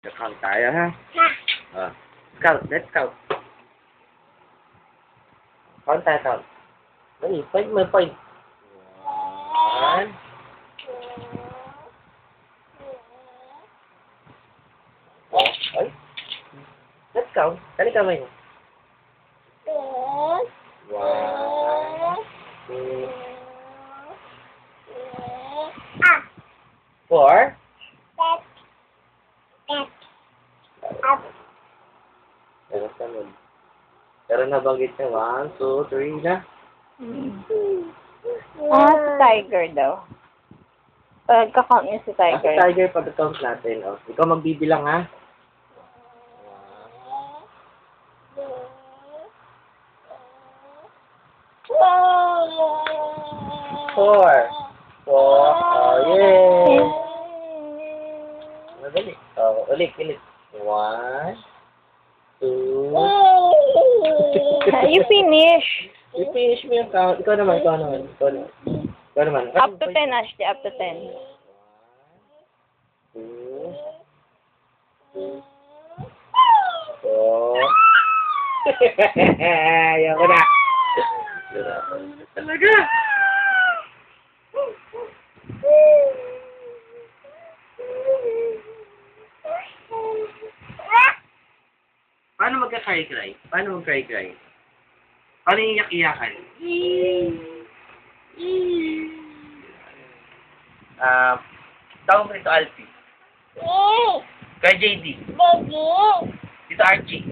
Count tayo, ha? Ha. Let's count. Count tayo, count. May point. 1. Ay. Let's count. Kali kamay mo. 1, 2, 4. Pero nabanggit niya 1, 2, 3 na. Si Tiger daw. Pagka-count niya si Tiger. Si Tiger, pag-count natin. Oh. Ikaw magbibilang, ha? 4. Oh, yay! Madali. Oh, ulit. 1, 2. You finish. You finish mo yung count. Ikaw naman. Up to 10, Ashley. Up to 10. 2, 4. Ayaw ko na. Talaga. Paano magka-cry-cry? Paano yung iyak-iyakan? Tawag mo ito, Alfie. Kay JD. Dito, Archie.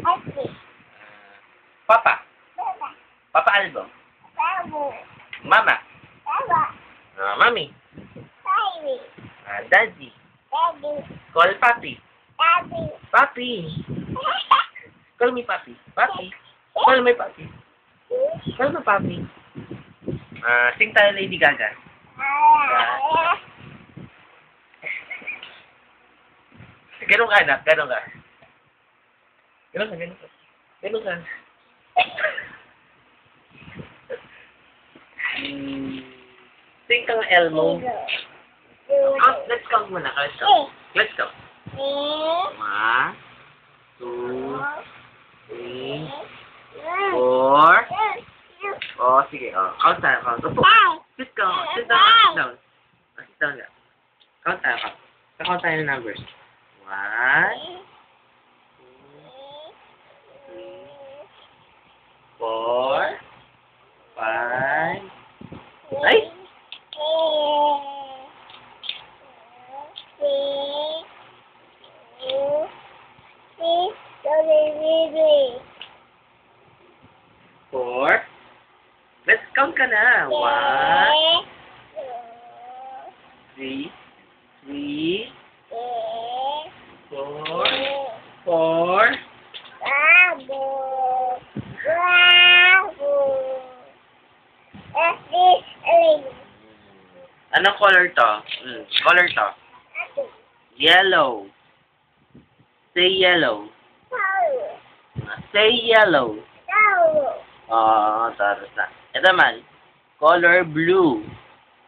Papa. Papa Albo. Mama. Mami. Daddy. Call Papi. Papi. Call me Papi. Call me Papi. Call me Papi. Sing tayo Lady Gaga. Ganun ka, anak. Ganun ka. Sing kang Elmo. Let's count muna. Let's count. 1, 2, 3, 4. Oh, sige. Oh, count tayo. Upo. Sit down. Sit down ka. Count tayo. Count tayo ng numbers. 1, 2, 3, 4, 5. Ay! 4. Let's count ka na. 1, 3, 4. Anong color to? Yellow. Say yellow. Say yellow. Tapos na. Ito man. Color blue.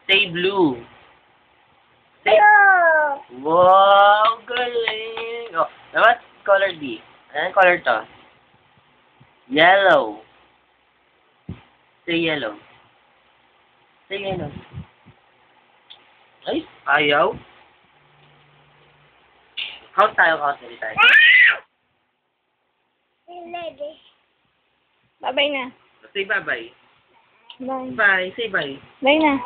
Say blue. Say... Wow! Galing! Oh, dapat color D. Anong color to? Yellow. Say yellow. Say yellow. Ay, ayaw. Count tayo. Bye-bye na. Say bye-bye. Bye. Bye. Say bye. Bye na.